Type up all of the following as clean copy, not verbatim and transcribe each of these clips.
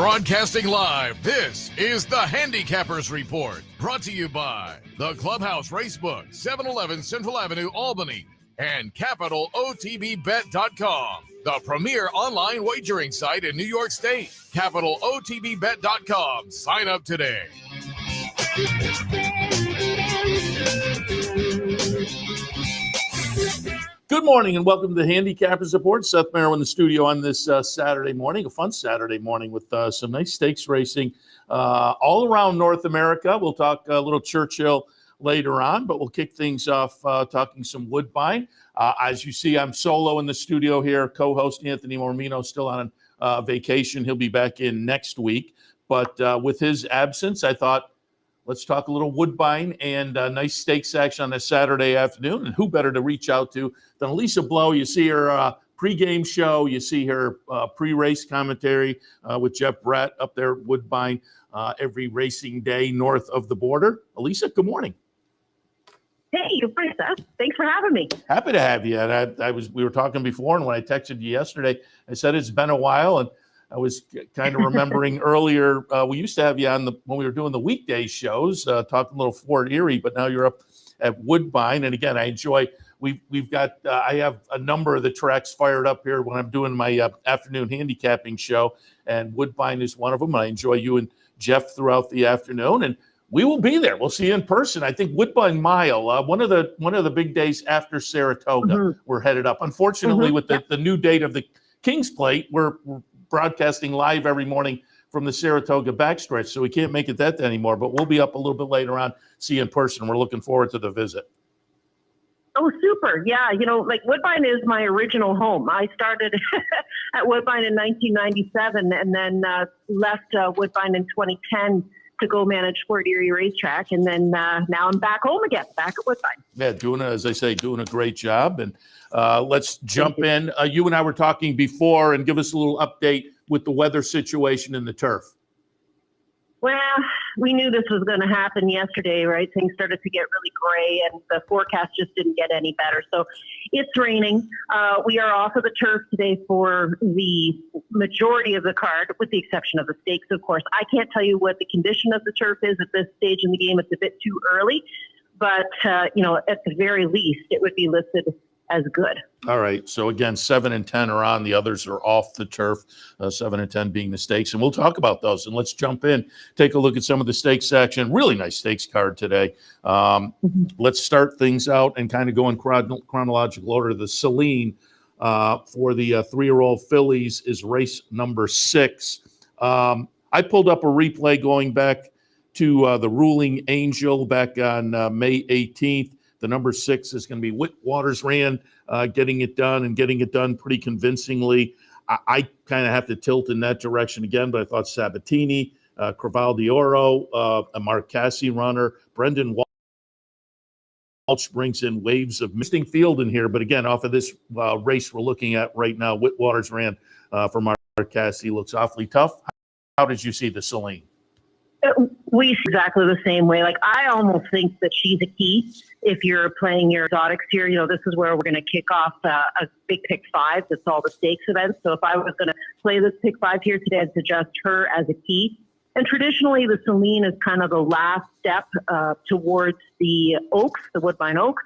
Broadcasting live, this is the Handicappers Report, brought to you by the Clubhouse Racebook, 711 Central Avenue, Albany, and CapitalOTBBet.com, the premier online wagering site in New York State. CapitalOTBBet.com. Sign up today. Good morning and welcome to the Handicappers Report. Seth Merrow in the studio on this Saturday morning, a fun Saturday morning with some nice stakes racing all around North America. We'll talk a little Churchill later on, but we'll kick things off talking some Woodbine. As you see, I'm solo in the studio here. Co-host Anthony Mormino still on vacation. He'll be back in next week. But with his absence, I thought, let's talk a little Woodbine and nice stakes action on a Saturday afternoon. And who better to reach out to than Elissa Blowe? You see her pregame show. You see her pre-race commentary with Jeff Brett up there at Woodbine every racing day north of the border. Elissa, good morning. Hey, good morning, Seth. Thanks for having me. Happy to have you. And we were talking before, and when I texted you yesterday, I said it's been a while, and I was kind of remembering earlier, we used to have you on when we were doing the weekday shows, talking a little Fort Erie, but now you're up at Woodbine. And again, I enjoy, we've got, I have a number of the tracks fired up here when I'm doing my afternoon handicapping show, and Woodbine is one of them. I enjoy you and Jeff throughout the afternoon, and we will be there. We'll see you in person. I think Woodbine Mile, one of the big days after Saratoga, we're headed up. Unfortunately, with the new date of the King's Plate, we're broadcasting live every morning from the Saratoga backstretch, so we can't make it that day anymore, but we'll be up a little bit later on, see you in person. We're looking forward to the visit. Oh, super. Yeah, like Woodbine is my original home. I started at Woodbine in 1997 and then left Woodbine in 2010 to go manage Fort Erie Racetrack, and then now I'm back home again, back at Woodbine. Yeah, doing a great job. And let's jump in. You and I were talking before, and give us a little update with the weather situation in the turf. Well, we knew this was going to happen yesterday, right? Things started to get really gray, and the forecast just didn't get any better. So it's raining. We are off of the turf today for the majority of the card, with the exception of the stakes, of course. I can't tell you what the condition of the turf is at this stage in the game. It's a bit too early, but, at the very least, it would be listed as good. All right. So again, 7 and 10 are on. The others are off the turf. 7 and 10 being the stakes, and we'll talk about those. And let's jump in, take a look at some of the stakes action. Really nice stakes card today. Let's start things out and kind of go in chronological order. The Celine for the 3-year-old fillies is race number 6. I pulled up a replay going back to the Ruling Angel back on May 18th. The number 6 is going to be Whitwater's Rand, getting it done pretty convincingly. I kind of have to tilt in that direction again, but I thought Sabatini, Craval d'Oro, a Marcassi runner, Brendan Walsh brings in waves of misting field in here. But again, off of this race we're looking at right now, Whitwater's Rand for Marcassi looks awfully tough. How did you see the Celine? We see exactly the same way. Like, I almost think that she's a key if you're playing your exotics here. This is where we're going to kick off a big pick 5. That's all the stakes events. So if I was going to play this pick 5 here today, I'd suggest her as a key. And traditionally, the Celine is kind of the last step towards the Oaks, the Woodbine Oaks,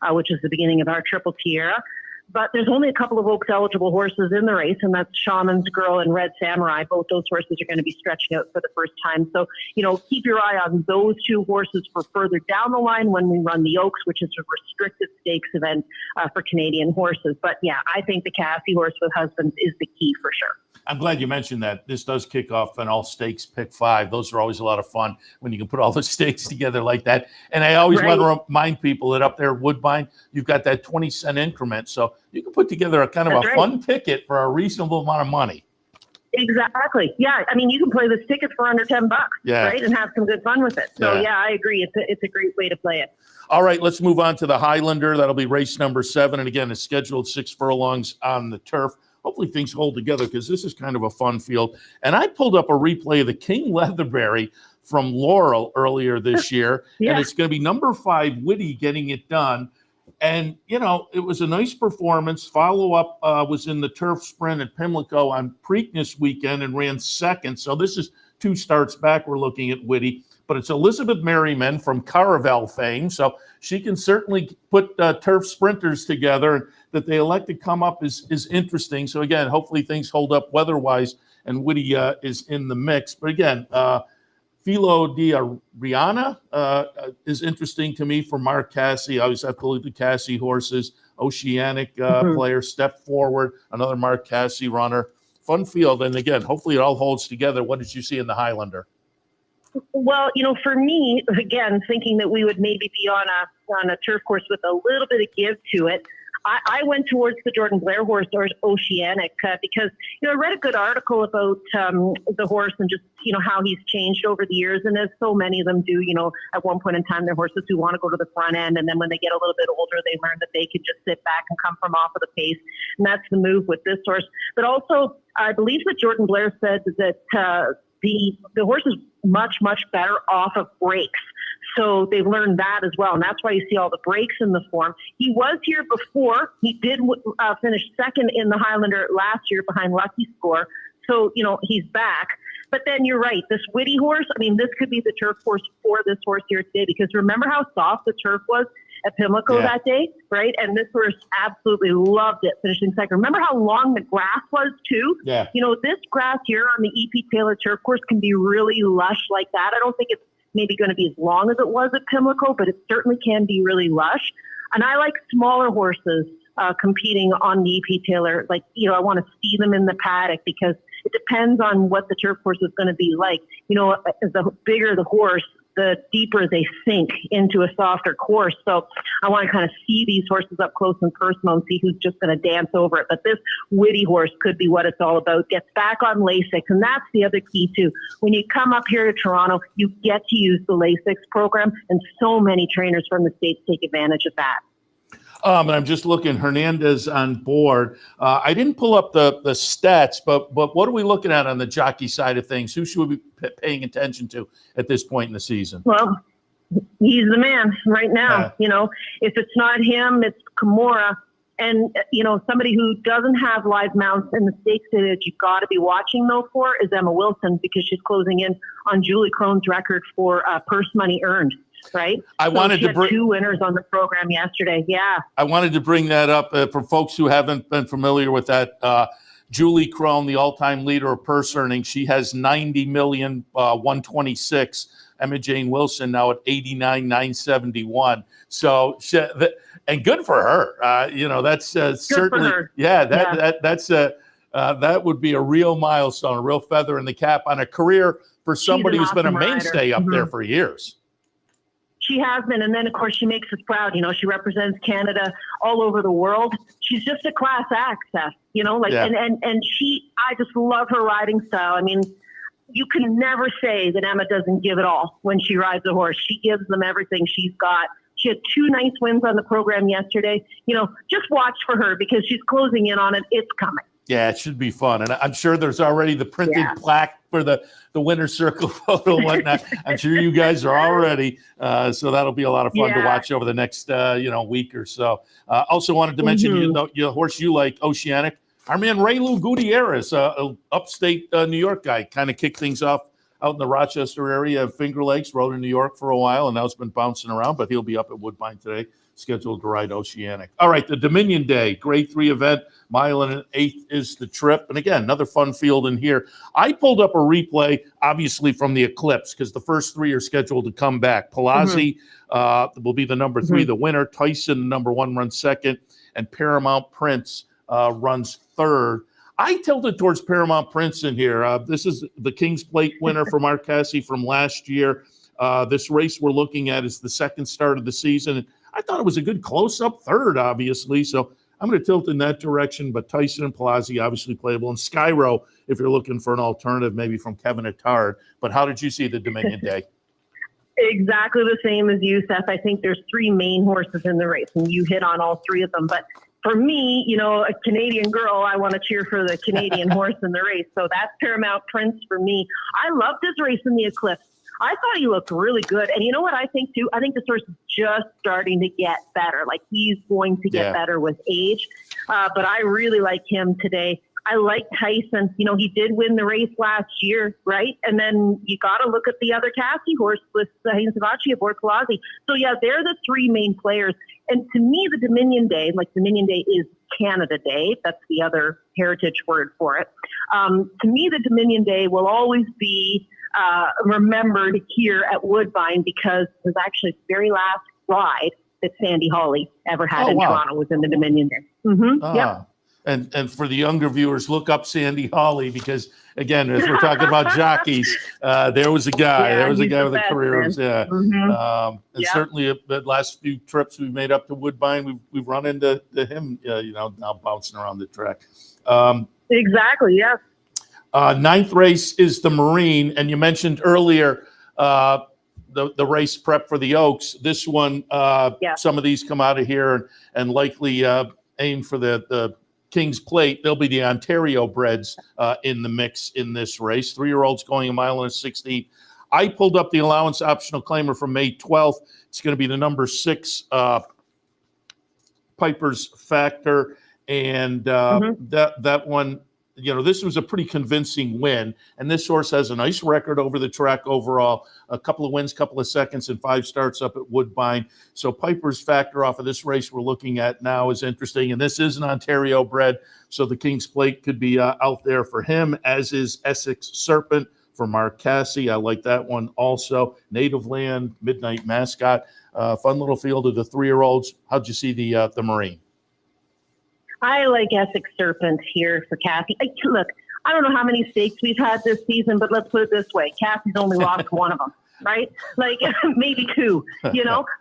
which is the beginning of our Triple Tierra. But there's only a couple of Oaks-eligible horses in the race, and that's Shaman's Girl and Red Samurai. Both those horses are going to be stretching out for the first time. So, keep your eye on those 2 horses for further down the line when we run the Oaks, which is a restricted stakes event for Canadian horses. But, yeah, I think the Cassie horse with Husbands is the key for sure. I'm glad you mentioned that. This does kick off an all-stakes pick 5. Those are always a lot of fun when you can put all the stakes together like that. And I always want to remind people that up there at Woodbine, you've got that 20-cent increment. So you can put together a kind of fun ticket for a reasonable amount of money. Exactly. Yeah. I mean, you can play this ticket for under $10, right? And have some good fun with it. So, yeah, I agree. It's a great way to play it. All right, let's move on to the Highlander. That'll be race number 7. And again, it's scheduled 6 furlongs on the turf. Hopefully things hold together because this is kind of a fun field. And I pulled up a replay of the King Leatherberry from Laurel earlier this year. And it's going to be number 5, Witty, getting it done. And, it was a nice performance. Follow-up was in the turf sprint at Pimlico on Preakness weekend and ran second. So this is 2 starts back we're looking at Whitty. But it's Elizabeth Merriman from Caravel fame. So she can certainly put turf sprinters together. And that they elect to come up is interesting. So, again, hopefully things hold up weather-wise and Whitty is in the mix. But, again, Filo di Rihanna is interesting to me for Mark Cassie. I always have to look at Cassie horses. Oceanic player, Step Forward, another Mark Cassie runner. Fun field. And, again, hopefully it all holds together. What did you see in the Highlander? Well, for me, again, thinking that we would maybe be on a turf course with a little bit of give to it, I went towards the Jordan Blair horse, or Oceanic, because, I read a good article about the horse and just, how he's changed over the years. And as so many of them do, at one point in time, they're horses who want to go to the front end. And then when they get a little bit older, they learn that they can just sit back and come from off of the pace. And that's the move with this horse. But also, I believe that Jordan Blair said that the horse is much, much better off of breaks. So they've learned that as well. And that's why you see all the breaks in the form. He was here before. He did finish second in the Highlander last year behind Lucky Score. So, he's back. But then you're right. This Whitty horse, this could be the turf course for this horse here today, because remember how soft the turf was at Pimlico that day, right? And this horse absolutely loved it, finishing second. Remember how long the grass was too? Yeah. This grass here on the E.P. Taylor turf course can be really lush like that. I don't think it's maybe going to be as long as it was at Pimlico, but it certainly can be really lush. And I like smaller horses competing on the E.P. Taylor. Like, I want to see them in the paddock, because it depends on what the turf course is going to be like. The bigger the horse, the deeper they sink into a softer course. So I want to kind of see these horses up close and personal and see who's just going to dance over it. But this Whitty horse could be what it's all about. Gets back on Lasix, and that's the other key too. When you come up here to Toronto, you get to use the Lasix program, and so many trainers from the States take advantage of that. And I'm just looking, Hernandez on board. I didn't pull up the stats, but what are we looking at on the jockey side of things? Who should we be paying attention to at this point in the season? Well, he's the man right now. If it's not him, it's Kimura. And, somebody who doesn't have live mounts in the stakes that you got to be watching, though, for is Emma Wilson, because she's closing in on Julie Crone's record for purse money earned. Right. I wanted to bring 2 winners on the program yesterday. Yeah. I wanted to bring that up for folks who haven't been familiar with that. Julie Crone, the all-time leader of purse earnings, she has 90,126,000. Emma Jane Wilson now at 89,971. So, and good for her. That's certainly, that would be a real milestone, a real feather in the cap on a career for somebody who's been a mainstay up there for years. She has been. And then, of course, she makes us proud. She represents Canada all over the world. She's just a class act, Seth, and I just love her riding style. You can never say that Emma doesn't give it all when she rides a horse. She gives them everything she's got. She had 2 nice wins on the program yesterday. Just watch for her, because she's closing in on it. It's coming. Yeah, it should be fun. And I'm sure there's already the printed plaque for the winner's circle photo and whatnot. I'm sure you guys are all ready. So that'll be a lot of fun to watch over the next, week or so. Also wanted to mention, your horse you like, Oceanic. Our man, Raylu Gutierrez, upstate New York guy, kind of kicked things off out in the Rochester area of Finger Lakes, rode in New York for a while, and now it's been bouncing around, but he'll be up at Woodbine today, scheduled to ride Oceanic. All right, the Dominion Day, grade 3 event, 1 1/8 is the trip. And again, another fun field in here. I pulled up a replay, obviously, from the Eclipse, because the first 3 are scheduled to come back. Palazzi will be the number 3, the winner. Tyson, number 1, runs second. And Paramount Prince runs third. I tilted towards Paramount Prince in here. This is the King's Plate winner for Mark Cassie from last year. This race we're looking at is the second start of the season. I thought it was a good close-up third, obviously. So I'm going to tilt in that direction. But Tyson and Palazzi obviously playable. And Skyro, if you're looking for an alternative, maybe from Kevin Attard. But how did you see the Dominion Day? Exactly the same as you, Seth. I think there's 3 main horses in the race, and you hit on all 3 of them. But for me, a Canadian girl, I want to cheer for the Canadian horse in the race. So that's Paramount Prince for me. I loved his race in the Eclipse. I thought he looked really good. And you know what I think too? I think this horse is just starting to get better. Like he's going to get better with age. But I really like him today. I like Tyson. You know, he did win the race last year, right? And then you got to look at the other Cassie horse with Hainsavachi aboard Colazzi. So yeah, they're the three main players. And to me, the Dominion Day, like Dominion Day is Canada Day. That's the other heritage word for it. To me, the Dominion Day will always be remembered here at Woodbine because it was actually the very last ride that Sandy Hawley ever had in Toronto was in the Dominion Day. Mm-hmm. Yep. And for the younger viewers, look up Sandy Hawley because, again, as we're talking about jockeys, there was a guy. Yeah, there was a guy the with a career. man. Yeah. Mm-hmm. And certainly the last few trips we've made up to Woodbine, we've run into him, now bouncing around the track. Exactly, yes. Ninth race is the Marine. And you mentioned earlier the race prep for the Oaks. This one, some of these come out of here and likely aim for the King's Plate. There'll be the Ontario breds in the mix in this race. 3-year-olds going 1 mile and 1/16. I pulled up the allowance optional claimer from May 12th. It's going to be the number 6 Piper's Factor. And that one, this was a pretty convincing win. And this horse has a nice record over the track overall. A couple of wins, couple of seconds, and 5 starts up at Woodbine. So Piper's Factor off of this race we're looking at now is interesting. And this is an Ontario bred, so the King's Plate could be out there for him, as is Essex Serpent for Mark Cassie. I like that one also. Native Land, Midnight Mascot. Fun little field of the 3-year-olds. How'd you see the Marine? I like Essex Serpent here for Cassie. Look, I don't know how many stakes we've had this season, but let's put it this way. Cassie's only lost one of them, right? Like maybe 2,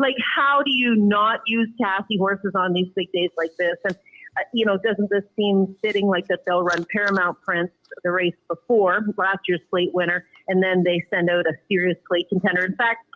like how do you not use Cassie horses on these big days like this? And, doesn't this seem fitting like that they'll run Paramount Prince the race before last year's plate winner, and then they send out a serious plate contender. In fact,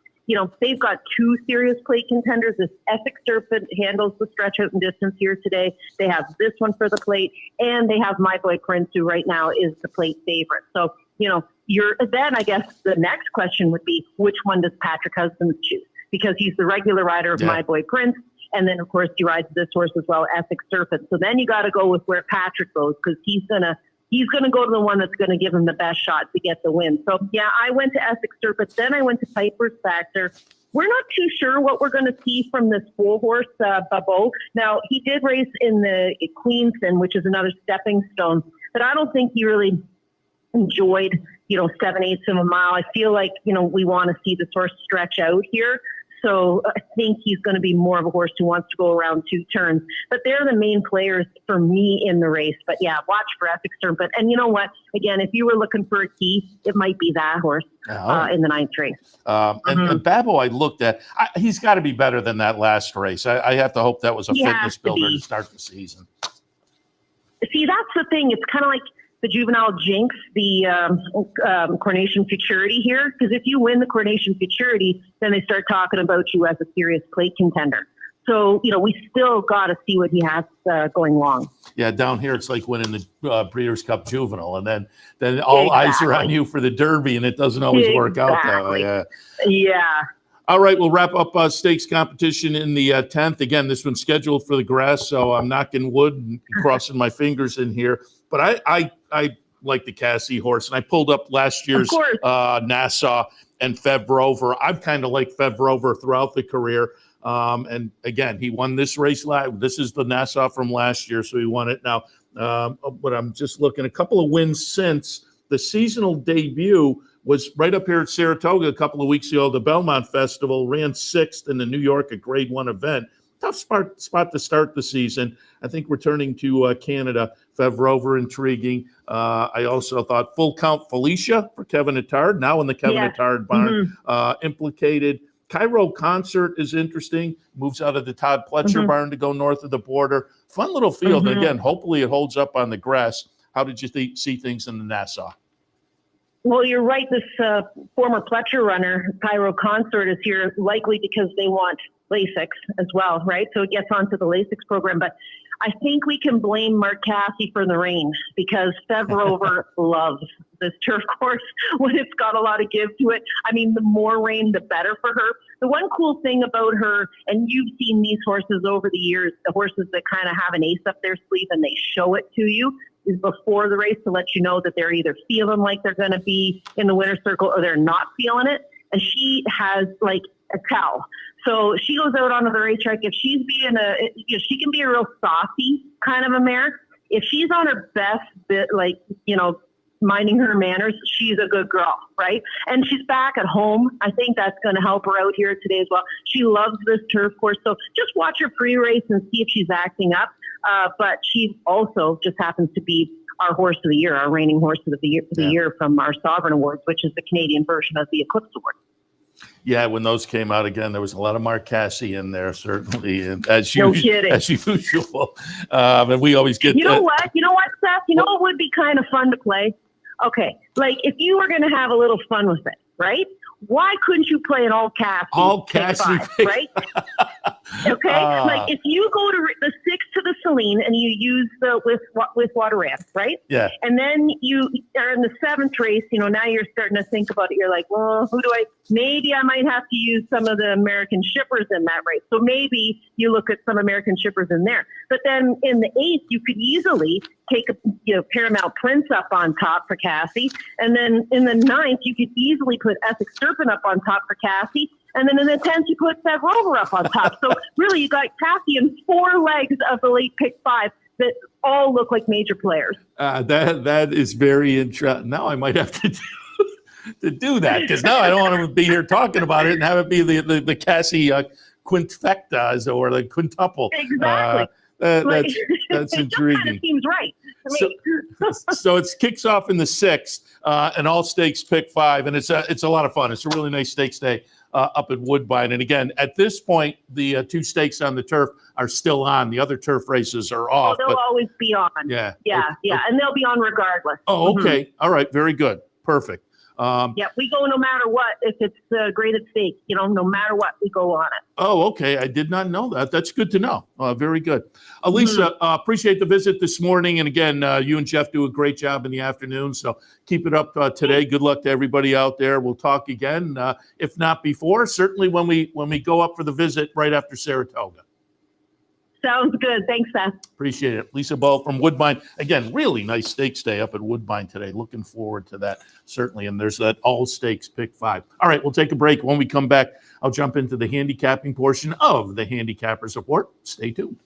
they've got 2 serious plate contenders. This Essex Serpent handles the stretch out and distance here today. They have this one for the plate, and they have My Boy Prince, who right now is the plate favorite. So, then I guess the next question would be, which one does Patrick Husbands choose? Because he's the regular rider of My Boy Prince. And then, of course, he rides this horse as well, Essex Serpent. So then you got to go with where Patrick goes, because he's going to go to the one that's going to give him the best shot to get the win. So, yeah, I went to Essex Serpent. Then I went to Piper's Factor. We're not too sure what we're going to see from this full horse, Babo. Now, he did race in the Queenston, which is another stepping stone, but I don't think he really enjoyed, 7/8 of a mile. I feel like, we want to see this horse stretch out here. So I think he's going to be more of a horse who wants to go around 2 turns. But they're the main players for me in the race. But, yeah, watch for Essex Serpent. And you know what? Again, if you were looking for a key, it might be that horse in the 9th race. And Babbo, I looked at. He's got to be better than that last race. I have to hope that was a fitness builder to start the season. See, that's the thing. It's kind of like the juvenile jinx, the Coronation Futurity here. Because if you win the Coronation Futurity, then they start talking about you as a serious plate contender. So, we still got to see what he has going long. Yeah, down here it's like winning the Breeders' Cup Juvenile, and then all eyes are on you for the Derby, and it doesn't always work out that way. Yeah. All right, we'll wrap up stakes competition in the 10th. Again, this one's scheduled for the grass, so I'm knocking wood and crossing my fingers in here. But I like the Cassie horse, and I pulled up last year's Nassau and Fev Rover. I've kind of liked Fev Rover throughout the career. And again, he won this race live. This is the Nassau from last year, so he won it now. But I'm just looking, a couple of wins since the seasonal debut was right up here at Saratoga a couple of weeks ago. The Belmont Festival ran 6th in the New York, a Grade 1 event. Tough spot to start the season. I think returning to Canada, Fev Rover intriguing. I also thought Full Count Felicia for Kevin Attard, now in the Kevin Attard barn, implicated. Cairo Concert is interesting. Moves out of the Todd Pletcher barn to go north of the border. Fun little field. Again, hopefully it holds up on the grass. How did you see things in the Nassau? Well, you're right. This former Pletcher runner, Cairo Consort, is here likely because they want Lasix as well, right? So it gets onto the Lasix program. But I think we can blame Mark Cassey for the rain because Seth Merrow loves this turf course when it's got a lot of give to it. I mean, the more rain, the better for her. The one cool thing about her, and you've seen these horses over the years, the horses that kind of have an ace up their sleeve and they show it to you, is before the race to let you know that they're either feeling like they're going to be in the winner's circle or they're not feeling it. And she has like a tell. So she goes out onto the racetrack. If she's being she can be a real softy kind of a mare. If she's on her best bit, like, minding her manners, she's a good girl, right? And she's back at home. I think that's going to help her out here today as well. She loves this turf course. So just watch her pre-race and see if she's acting up. But she also just happens to be our horse of the year, our reigning horse of the year from our Sovereign Awards, which is the Canadian version of the Eclipse Award. Yeah, when those came out again, there was a lot of Mark Cassey in there, certainly, and as no kidding. As usual. And we always get. You know what, Seth? You know what would be kind of fun to play? Okay, like if you were going to have a little fun with it, right? Why couldn't you play an all Cassey, right? Okay, like if you go to the 6 to the Celine and you use the with water ramp, right? Yeah. And then you are in the 7th race. Now you're starting to think about it. You're like, well, maybe I might have to use some of the American shippers in that race. So maybe you look at some American shippers in there. But then in the 8th, you could easily take a Paramount Prince up on top for Cassey. And then in the 9th, you could easily put Essex Serpent up on top for Cassey. And then in the 10th, you put Seth Rover up on top. So really, you got Cassey in 4 legs of the late pick 5 that all look like major players. That is very interesting. Now I might have to do that because now I don't want to be here talking about it and have it be the Cassey quinfecta or the quintuple. Exactly. That's intriguing. That kind of seems right to me. So it kicks off in the 6th, an all stakes pick 5, and it's a lot of fun. It's a really nice stakes day up at Woodbine. And again, at this point, the 2 stakes on the turf are still on. The other turf races are off. They'll always be on. Yeah. Yeah, and they'll be on regardless. Oh, okay. Mm-hmm. All right. Very good. Perfect. We go no matter what. If it's graded stake, no matter what, we go on it. Oh, okay. I did not know that. That's good to know. Very good. Elissa, appreciate the visit this morning. And again, you and Jeff do a great job in the afternoon. So keep it up today. Good luck to everybody out there. We'll talk again, if not before, certainly when we go up for the visit right after Saratoga. Sounds good. Thanks, Seth. Appreciate it. Elissa Blowe from Woodbine. Again, really nice stakes day up at Woodbine today. Looking forward to that, certainly. And there's that all stakes pick 5. All right, we'll take a break. When we come back, I'll jump into the handicapping portion of the Handicappers Report. Stay tuned.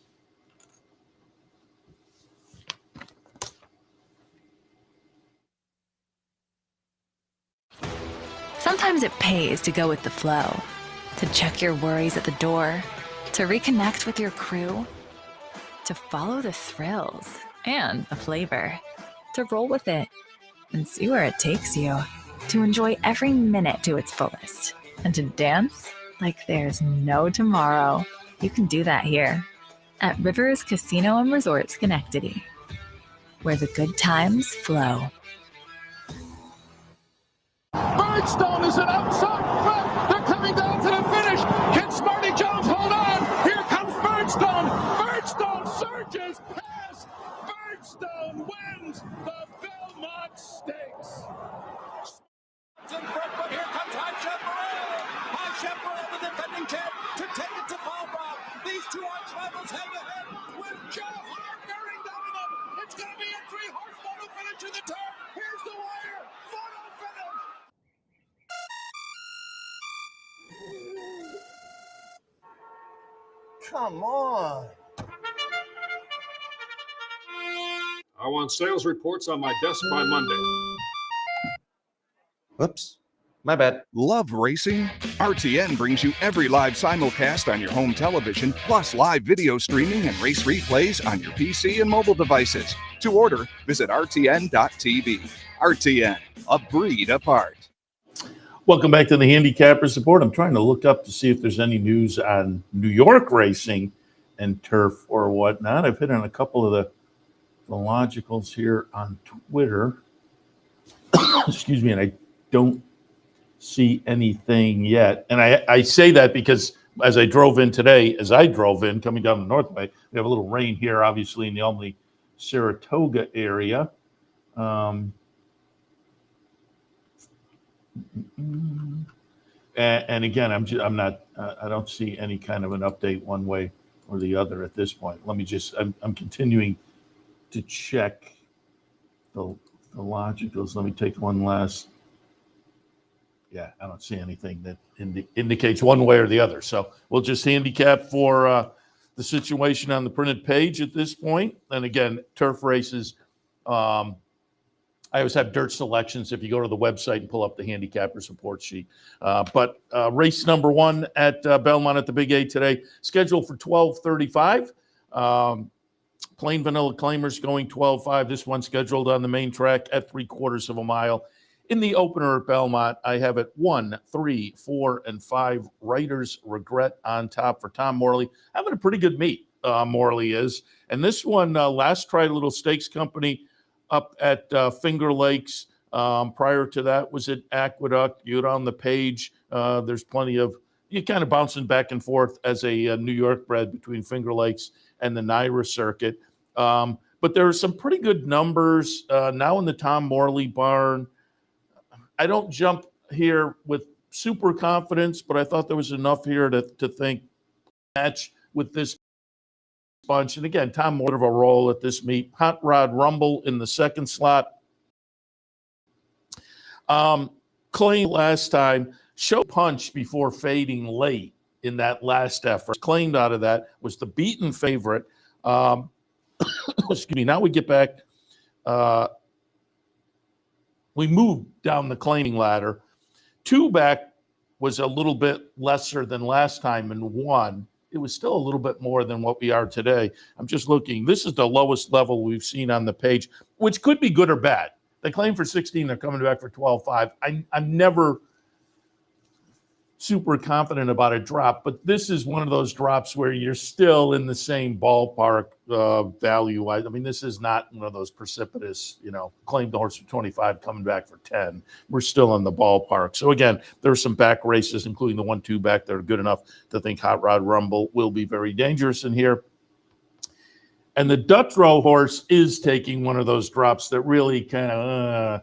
Sometimes it pays to go with the flow, to check your worries at the door, to reconnect with your crew, to follow the thrills and the flavor, to roll with it and see where it takes you, to enjoy every minute to its fullest, and to dance like there's no tomorrow. You can do that here at Rivers Casino and Resort Schenectady, where the good times flow. Birdstone is an outside front. They're coming down to the finish. Can Smarty Jones hold on? Here comes Birdstone. Birdstone surges past. Birdstone wins the Belmont Stakes. In front, but here comes Handicappers. Handicappers, the defending champ, to take it to Belmont. These two arch rivals head to head with Joe Hart bearing down on them. It's going to be a 3-horse photo finish to the turn. Here's the wire. Photo finish. Come on. I want sales reports on my desk by Monday. Whoops. My bad. Love racing? RTN brings you every live simulcast on your home television, plus live video streaming and race replays on your PC and mobile devices. To order, visit rtn.tv. RTN, a breed apart. Welcome back to the Handicappers Report. I'm trying to look up to see if there's any news on New York racing and turf or whatnot. I've hit on a couple of the logicals here on Twitter. Excuse me, and I don't see anything yet. And I say that because as I drove in today, coming down the Northway, we have a little rain here, obviously, in the Albany, Saratoga area. And again, I don't see any kind of an update one way or the other at this point. I'm continuing to check the logicals. Let me take one last. Yeah, I don't see anything that indicates one way or the other. So we'll just handicap for the situation on the printed page at this point. And again, turf races. I always have dirt selections if you go to the website and pull up the Handicappers Report sheet. But race number 1 at Belmont at the Big A today, scheduled for 12:35. Plain vanilla claimers going 12:5. This one scheduled on the main track at 3/4 of a mile. In the opener at Belmont, I have it 1, 3, 4, and 5. Writer's Regret on top for Tom Morley. Having a pretty good meet, Morley is. And this one, last tried a little stakes company up at Finger Lakes. Prior to that was at Aqueduct. You're on the page. There's plenty of, you're kind of bouncing back and forth as a New York bred between Finger Lakes and the Naira circuit. But there are some pretty good numbers now in the Tom Morley barn. I don't jump here with super confidence, but I thought there was enough here to think match with this bunch. And again, Tom Morley of a roll at this meet. Hot Rod Rumble in the second slot. Claim last time, show punch before fading late in that last effort. Claimed out of that was the beaten favorite. Excuse me. Now we get back. We moved down the claiming ladder. 2 back was a little bit lesser than last time, and 1, it was still a little bit more than what we are today. I'm just looking. This is the lowest level we've seen on the page, which could be good or bad. They claim for 16. They're coming back for 12.5. I'm never super confident about a drop, but this is one of those drops where you're still in the same ballpark value. I mean, this is not one of those precipitous, claim the horse for 25, coming back for 10. We're still in the ballpark. So again, there are some back races, including the 1-2 back, that are good enough to think Hot Rod Rumble will be very dangerous in here. And the Dutrow horse is taking one of those drops that really kind of,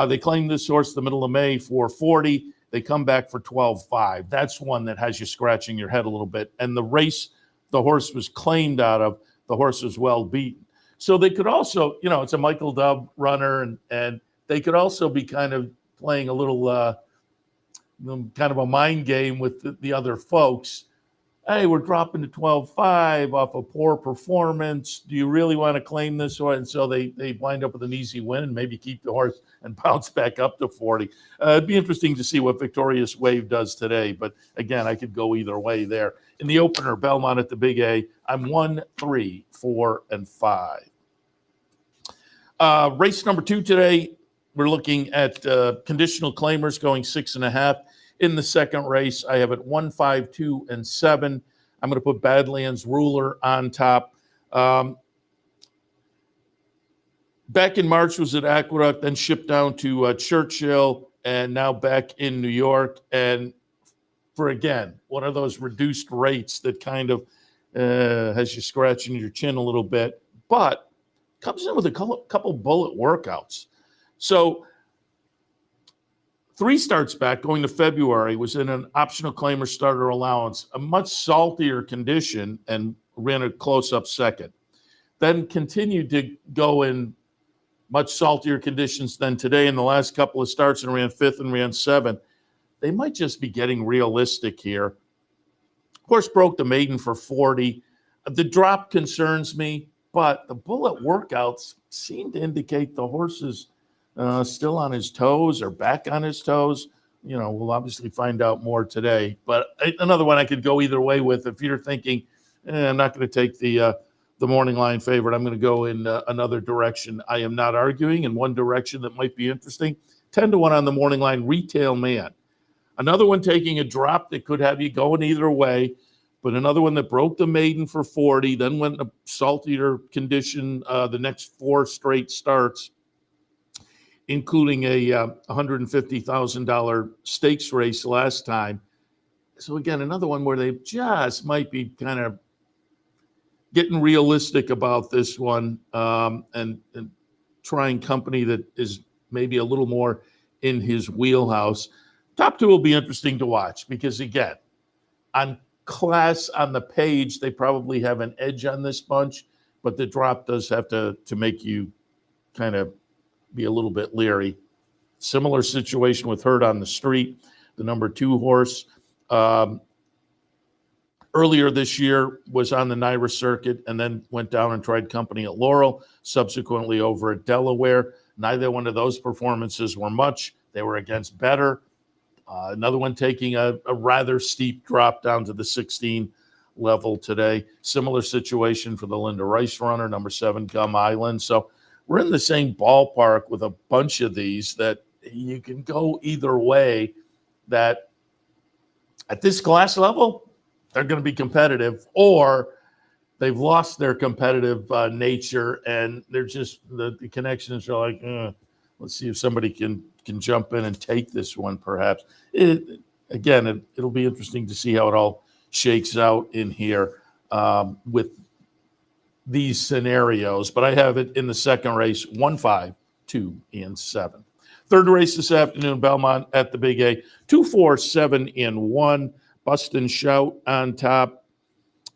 they claim this horse the middle of May for 40. They come back for 12.5. That's one that has you scratching your head a little bit. And the race the horse was claimed out of, the horse was well beaten. So they could also, it's a Michael Dubb runner, and they could also be kind of playing a little kind of a mind game with the other folks. Hey, we're dropping to 12.5 off a poor performance. Do you really want to claim this horse? And so they wind up with an easy win and maybe keep the horse and bounce back up to 40. It'd be interesting to see what Victorious Wave does today. But again, I could go either way there. In the opener, Belmont at the Big A, I'm 1, 3, 4, and 5. Race number 2 today, we're looking at conditional claimers going 6.5. In the second race, I have it 1, 5, 2, and 7. I'm going to put Badlands Ruler on top. Back in March was at Aqueduct, then shipped down to Churchill, and now back in New York. And for, again, one of those reduced rates that kind of has you scratching your chin a little bit, but comes in with a couple bullet workouts. So 3 starts back, going to February, was in an optional claimer starter allowance, a much saltier condition, and ran a close-up second. Then continued to go in much saltier conditions than today in the last couple of starts, and ran 5th and ran 7th. They might just be getting realistic here. Of course, broke the maiden for 40. The drop concerns me, but the bullet workouts seem to indicate the horse is still on his toes or back on his toes. We'll obviously find out more today. But another one I could go either way with. If you're thinking, I'm not going to take the morning line favorite, I'm going to go in another direction. I am not arguing in one direction that might be interesting. 10-1 on the morning line, Retail Man. Another one taking a drop that could have you going either way, but another one that broke the maiden for 40, then went in a saltier condition the next 4 straight starts, including a $150,000 stakes race last time. So again, another one where they just might be kind of getting realistic about this one, and trying company that is maybe a little more in his wheelhouse. Top two will be interesting to watch because, again, on class on the page, they probably have an edge on this bunch, but the drop does have to make you kind of be a little bit leery. Similar situation with Herd on the Street, the number 2 horse. Earlier this year was on the NYRA circuit and then went down and tried company at Laurel, subsequently over at Delaware. Neither one of those performances were much. They were against better. Another one taking a rather steep drop down to the 16 level today. Similar situation for the Linda Rice runner, number 7, Gum Island. So we're in the same ballpark with a bunch of these that you can go either way, that at this class level, they're going to be competitive, or they've lost their competitive nature, and they're just the connections are like, let's see if somebody can jump in and take this one. Perhaps it'll be interesting to see how it all shakes out in here with these scenarios. But I have it in the second race: 1, 5, 2, and 7. Third race this afternoon, Belmont at the Big A: 2, 4, 7, and 1. Bust and Shout on top,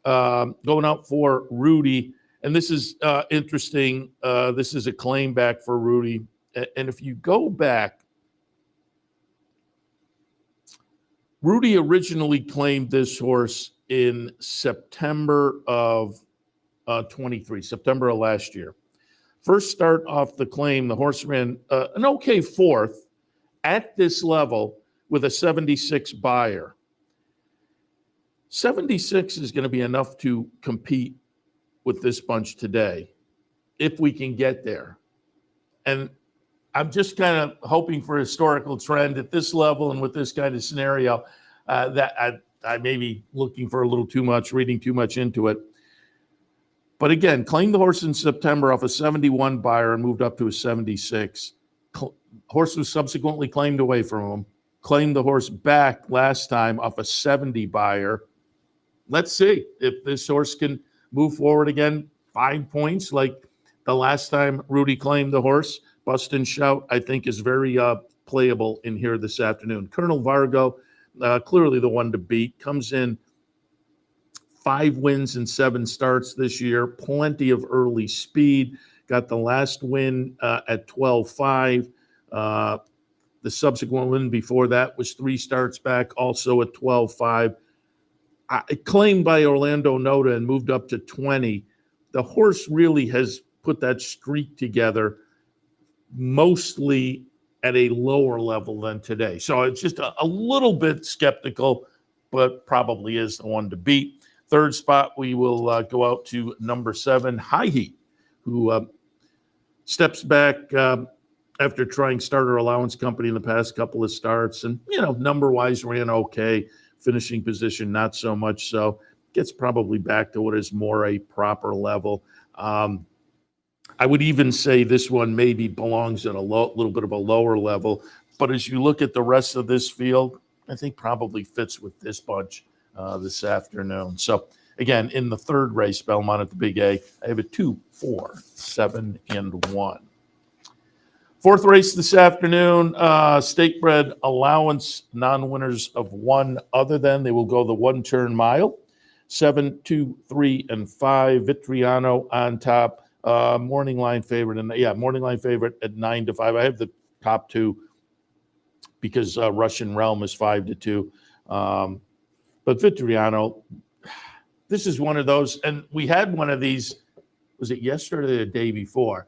going out for Rudy. And this is interesting. This is a claim back for Rudy. And if you go back, Rudy originally claimed this horse in September of 23, September of last year. First start off the claim, the horse ran an okay 4th at this level with a 76 buyer. 76 is going to be enough to compete with this bunch today, if we can get there. And I'm just kind of hoping for a historical trend at this level and with this kind of scenario that I may be looking for a little too much, reading too much into it. But again, claimed the horse in September off a 71 buyer and moved up to a 76. Horse was subsequently claimed away from him. Claimed the horse back last time off a 70 buyer. Let's see if this horse can move forward again 5 points like the last time Rudy claimed the horse. Bust and Shout, I think, is very playable in here this afternoon. Colonel Vargo, clearly the one to beat, comes in 5 wins and 7 starts this year. Plenty of early speed. Got the last win at 12-5. The subsequent win before that was 3 starts back, also at 12-5. Claimed by Orlando Noda and moved up to 20. The horse really has put that streak together mostly at a lower level than today. So it's just a little bit skeptical, but probably is the one to beat. Third spot, we will go out to number 7, High Heat, who steps back after trying starter allowance company in the past couple of starts. And, number-wise ran okay. Finishing position, not so much so. Gets probably back to what is more a proper level. I would even say this one maybe belongs at a little bit of a lower level. But as you look at the rest of this field, I think probably fits with this bunch this afternoon. So, again, in the third race, Belmont at the Big A, I have a 2, 4, 7, and 1. Fourth race this afternoon, stake bred allowance, non-winners of 1 other than. They will go the 1-turn mile. 7, 2, 3, and 5. Vitriano on top. Morning line favorite. Morning line favorite at 9-5. I have the top 2 because Russian Realm is 5-2. But Vitriano, this is one of those, and we had one of these, was it yesterday or the day before?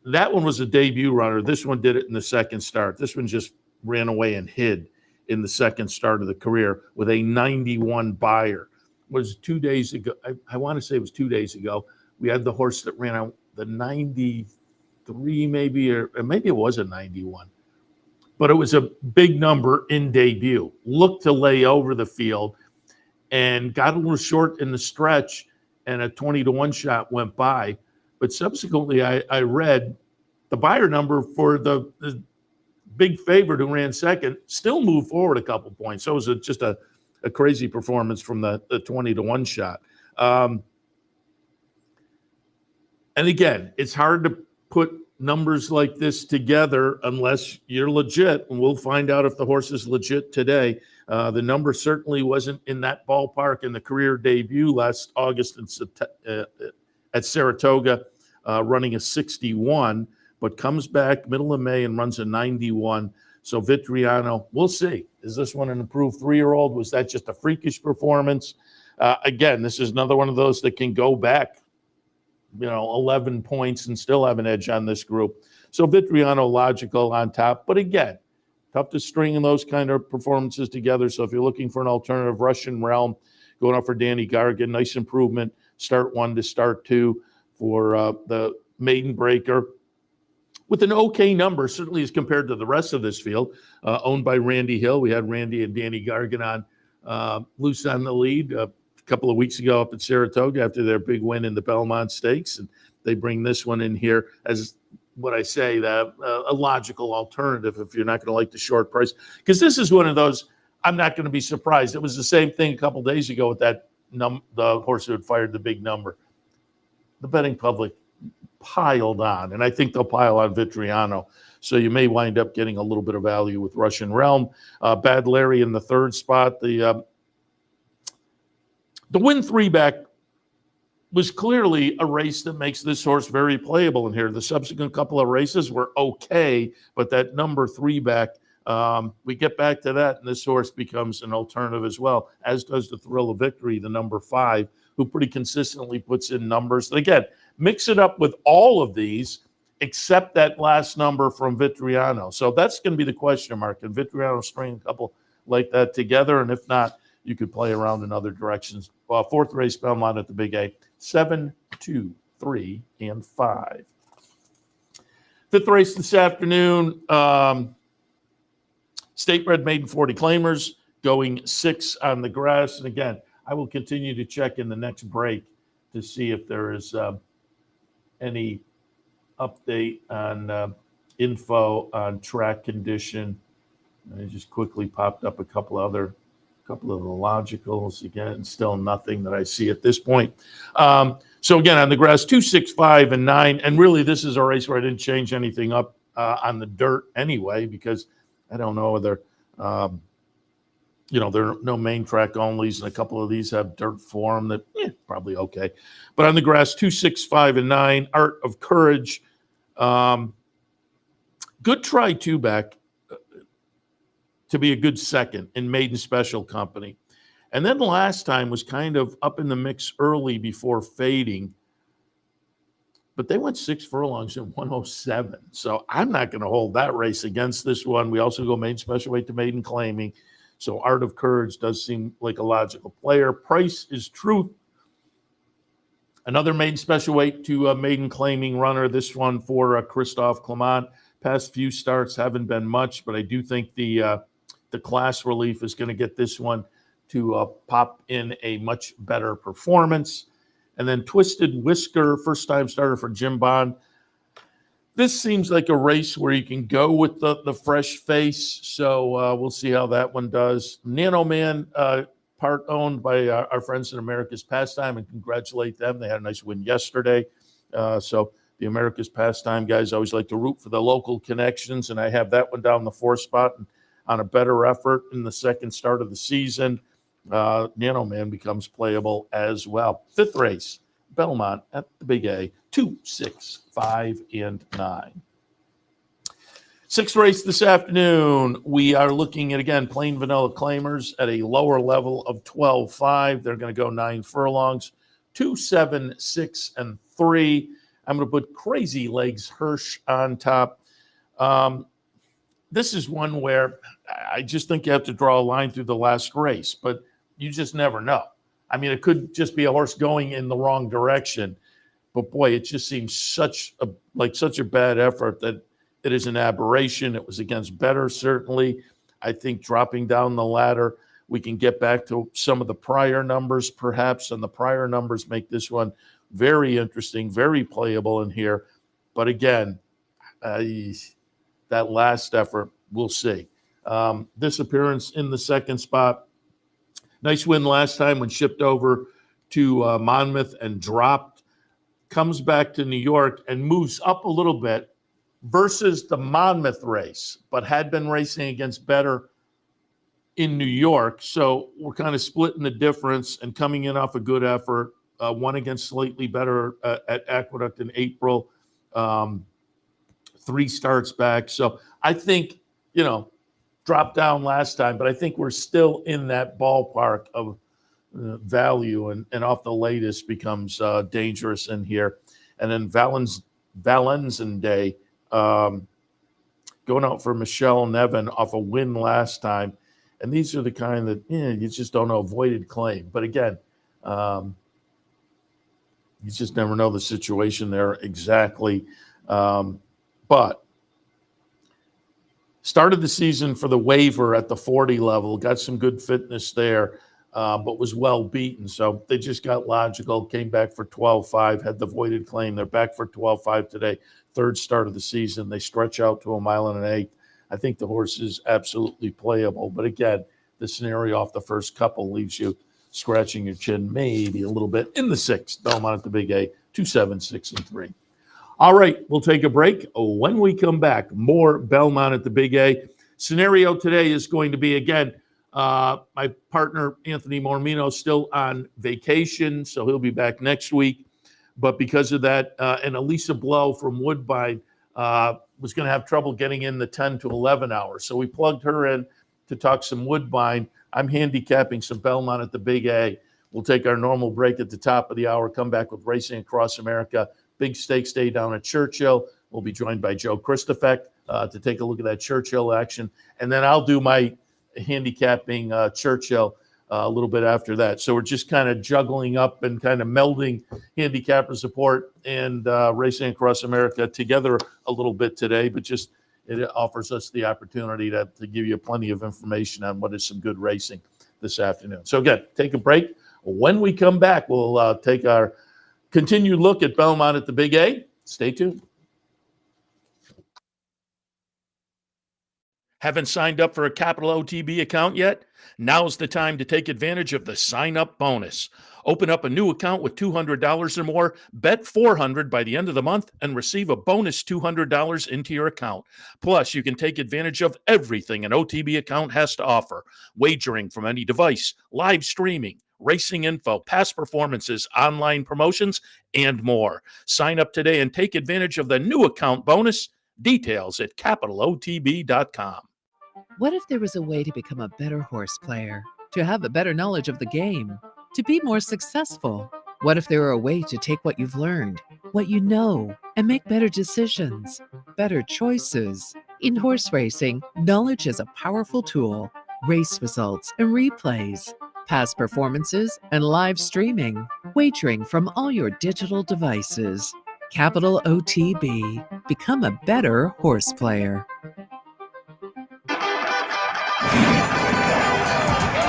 That one was a debut runner. This one did it in the second start. This one just ran away and hid in the second start of the career with a 91 buyer. It was 2 days ago. I want to say it was 2 days ago. We had the horse that ran out the 93 maybe, or maybe it was a 91. But it was a big number in debut. Looked to lay over the field and got a little short in the stretch, and a 20-1 shot went by. But subsequently, I read the buyer number for the big favorite who ran second still moved forward a couple points. So it was just a a crazy performance from the 20-1 shot. And again, it's hard to put numbers like this together unless you're legit, and we'll find out if the horse is legit today. The number certainly wasn't in that ballpark in the career debut last August at Saratoga, running a 61, but comes back middle of May and runs a 91. So Vitriano, we'll see. Is this one an improved 3-year-old? Was that just a freakish performance? Again, this is another one of those that can go back 11 points and still have an edge on this group. So Vitriano logical on top. But again, tough to string those kind of performances together. So if you're looking for an alternative, Russian Realm, going up for Danny Gargan, nice improvement. Start 1 to start 2 for the maiden breaker. With an okay number, certainly as compared to the rest of this field, owned by Randy Hill. We had Randy and Danny Gargan on loose on the lead couple of weeks ago up at Saratoga after their big win in the Belmont Stakes, and they bring this one in here as what I say, that a logical alternative if you're not going to like the short price, because this is one of those I'm not going to be surprised. It was the same thing a couple of days ago with that the horse who had fired the big number. The betting public piled on, and I think they'll pile on Vitriano. So you may wind up getting a little bit of value with Russian Realm. Bad Larry in the 3rd spot. The win 3-back was clearly a race that makes this horse very playable in here. The subsequent couple of races were okay, but that number 3-back, we get back to that, and this horse becomes an alternative as well, as does the Thrill of Victory, the number 5, who pretty consistently puts in numbers. And again, mix it up with all of these, except that last number from Vitriano. So that's going to be the question mark. Can Vitriano string a couple like that together? And if not, you could play around in other directions. 4th race, Belmont at the Big A, 7, 2, 3, and 5. 5th race this afternoon, State Bred Maiden 40 Claimers going 6 on the grass. And again, I will continue to check in the next break to see if there is any update on info on track condition. I just quickly popped up a couple of the logicals. Again, still nothing that I see at this point. So again, on the grass, 2, 6, 5, and 9. And really, this is a race where I didn't change anything up on the dirt anyway, because I don't know whether, there are no main track onlys, and a couple of these have dirt form that probably okay. But on the grass, 2, 6, 5, and 9. Art of Courage. Good try 2-back. To be a good second in Maiden Special Company. And then last time was kind of up in the mix early before fading. But they went 6 furlongs in 107. So I'm not going to hold that race against this one. We also go Maiden Special Weight to Maiden Claiming. So Art of Courage does seem like a logical player. Price is Truth. Another Maiden Special Weight to Maiden Claiming runner. This one for Christophe Clement. Past few starts haven't been much, but I do think the class relief is going to get this one to pop in a much better performance. And then Twisted Whisker, first-time starter for Jim Bond. This seems like a race where you can go with the fresh face, so we'll see how that one does. Nano Man, part owned by our friends in America's Pastime, and congratulate them. They had a nice win yesterday. So the America's Pastime guys always like to root for the local connections, and I have that one down the 4th spot. And on a better effort in the second start of the season, Nano Man becomes playable as well. 5th race, Belmont at the Big A, 2, 6, 5, and 9. 6th race this afternoon, we are looking at, again, plain vanilla claimers at a lower level of 12.5. They're going to go 9 furlongs, 2, 7, 6, and 3. I'm going to put Crazy Legs Hirsch on top. This is one where I just think you have to draw a line through the last race, but you just never know. I mean, it could just be a horse going in the wrong direction, but boy, it just seems such a bad effort that it is an aberration. It was against better, certainly. I think dropping down the ladder, we can get back to some of the prior numbers, perhaps, and the prior numbers make this one very interesting, very playable in here. But again, that last effort, we'll see. This appearance in the 2nd spot, Nice win last time when shipped over to Monmouth and dropped. Comes back to New York and moves up a little bit versus the Monmouth race, but had been racing against better in New York. So we're kind of splitting the difference and coming in off a good effort. One against slightly better at Aqueduct in April. 3 starts back. So I think, dropped down last time, but I think we're still in that ballpark of value, and off the latest becomes dangerous in here. And then Valenzen Day, going out for Michelle Nevin off a win last time. And these are the kind that you just don't know, avoided claim. But again, you just never know the situation there exactly. But started the season for the waiver at the 40 level, got some good fitness there, but was well beaten. So they just got logical, came back for 12.5, had the voided claim. They're back for 12.5 today, 3rd start of the season. They stretch out to 1 mile and an eighth. I think the horse is absolutely playable. But again, the scenario off the first couple leaves you scratching your chin maybe a little bit in the 6th. Belmont at the Big A, 2, 7, 6, and 3. All right, we'll take a break. When we come back, more Belmont at the Big A. Scenario today is going to be, again, my partner, Anthony Mormino, still on vacation, so he'll be back next week. But because of that, and Elissa Blowe from Woodbine was going to have trouble getting in the 10 to 11 hours. So we plugged her in to talk some Woodbine. I'm handicapping some Belmont at the Big A. We'll take our normal break at the top of the hour, come back with Racing Across America. Big Stakes Day down at Churchill. We'll be joined by Joe Christofek to take a look at that Churchill action. And then I'll do my handicapping Churchill a little bit after that. So we're just kind of juggling up and kind of melding Handicappers Report and Racing Across America together a little bit today, but just it offers us the opportunity to give you plenty of information on what is some good racing this afternoon. So again, take a break. When we come back, we'll take our continued look at Belmont at the Big A. Stay tuned. Haven't signed up for a Capital OTB account yet? Now's the time to take advantage of the sign-up bonus. Open up a new account with $200 or more, bet $400 by the end of the month, and receive a bonus $200 into your account. Plus, you can take advantage of everything an OTB account has to offer. Wagering from any device, live streaming, racing info, past performances, online promotions, and more. Sign up today and take advantage of the new account bonus. Details at capitalotb.com. What if there was a way to become a better horse player, to have a better knowledge of the game, to be more successful? What if there were a way to take what you've learned, what you know, and make better decisions, better choices? In horse racing, knowledge is a powerful tool. Race results and replays, past performances and live streaming, wagering from all your digital devices. Capital OTB. Become a better horse player.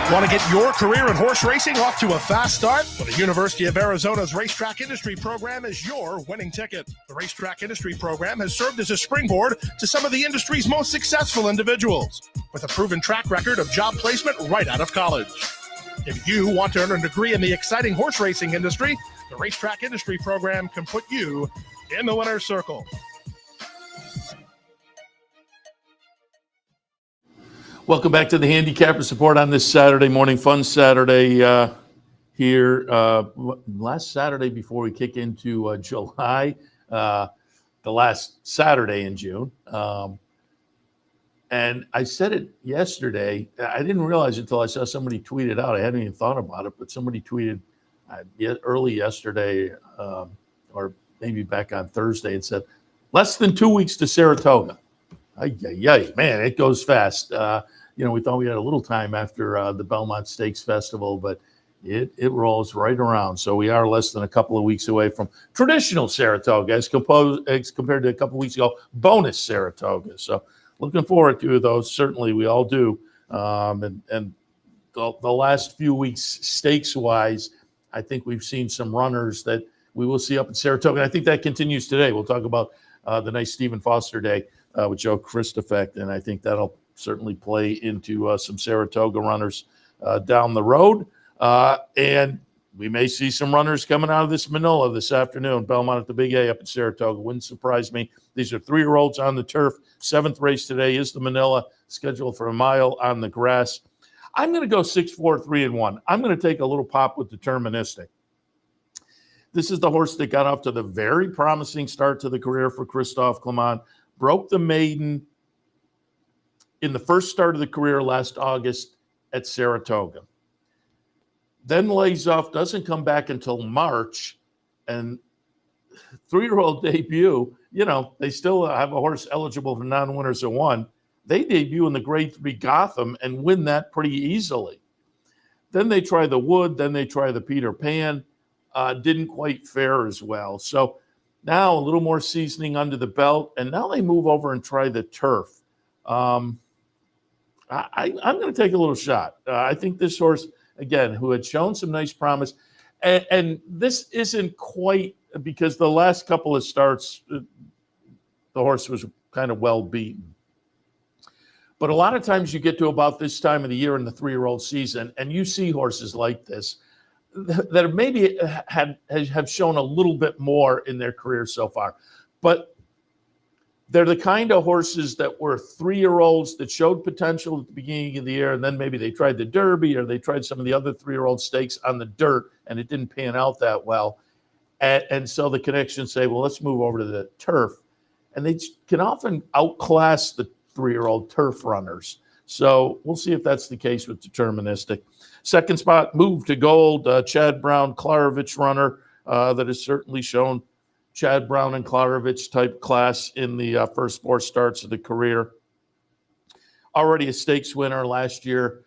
Want to get your career in horse racing off to a fast start? Well, the University of Arizona's Racetrack Industry Program is your winning ticket. The Racetrack Industry Program has served as a springboard to some of the industry's most successful individuals, with a proven track record of job placement right out of college. If you want to earn a degree in the exciting horse racing industry, the Racetrack Industry Program can put you in the winner's circle. Welcome back to the Handicappers Report on this Saturday morning, fun Saturday here. Last Saturday before we kick into July, the last Saturday in June. And I said it yesterday. I didn't realize it until I saw somebody tweet it out. I hadn't even thought about it, but somebody tweeted early yesterday or maybe back on Thursday and said, less than 2 weeks to Saratoga. Man, it goes fast. We thought we had a little time after the Belmont Stakes Festival, but it rolls right around. So we are less than a couple of weeks away from traditional Saratoga as compared to a couple of weeks ago, bonus Saratoga. So looking forward to those. Certainly we all do. And the last few weeks, stakes-wise, I think we've seen some runners that we will see up in Saratoga. And I think that continues today. We'll talk about the nice Stephen Foster Day with Joe Christofek, and I think that'll certainly play into some Saratoga runners down the road. And we may see some runners coming out of this Manila this afternoon. Belmont at the Big A up at Saratoga. Wouldn't surprise me. These are 3-year-olds on the turf. 7th race today is the Manila, scheduled for a mile on the grass. I'm going to go 6-4, 3-1. I'm going to take a little pop with Deterministic. This is the horse that got off to the very promising start to the career for Christophe Clement. Broke the maiden in the first start of the career last August at Saratoga. Then lays off, doesn't come back until March, and 3-year-old debut, they still have a horse eligible for non-winners of 1. They debut in the Grade 3 Gotham and win that pretty easily. Then they try the Wood, then they try the Peter Pan. Didn't quite fare as well. So now a little more seasoning under the belt, and now they move over and try the turf. I'm going to take a little shot. I think this horse, again, who had shown some nice promise, and this isn't quite because the last couple of starts, the horse was kind of well beaten. But a lot of times you get to about this time of the year in the 3-year-old season, and you see horses like this that maybe have shown a little bit more in their career so far. But they're the kind of horses that were 3-year-olds that showed potential at the beginning of the year, and then maybe they tried the Derby or they tried some of the other 3-year-old stakes on the dirt, and it didn't pan out that well. And so the connections say, well, let's move over to the turf. And they can often outclass the 3-year-old turf runners. So we'll see if that's the case with Deterministic. Second spot, Move to Gold, Chad Brown, Klarovich runner that has certainly shown Chad Brown and Klarovich type class in the first 4 starts of the career. Already a stakes winner last year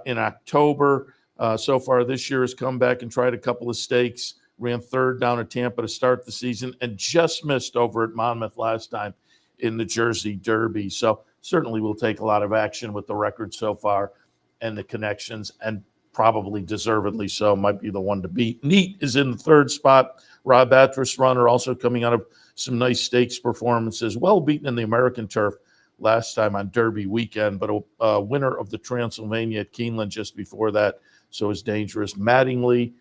in October. So far this year has come back and tried a couple of stakes, ran 3rd down at Tampa to start the season, and just missed over at Monmouth last time in the Jersey Derby. So certainly will take a lot of action with the record so far and the connections, and probably deservedly so, might be the one to beat. Neat is in the 3rd spot. Rob Atras runner, also coming out of some nice stakes performances, well beaten in the American turf last time on Derby weekend, but a winner of the Transylvania at Keeneland just before that, so is dangerous. Mattingly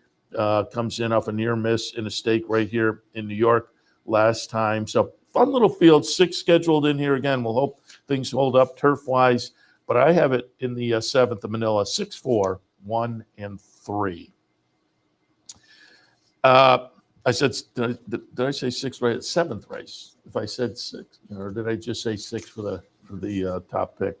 comes in off a near miss in a stake right here in New York last time. So fun little field, 6 scheduled in here again. We'll hope things hold up turf-wise, but I have it in the 7th of Manila, 6, 4, 1, and 3. I said, did I say 6 right? 7th race. If I said 6, or did I just say 6 for the top pick?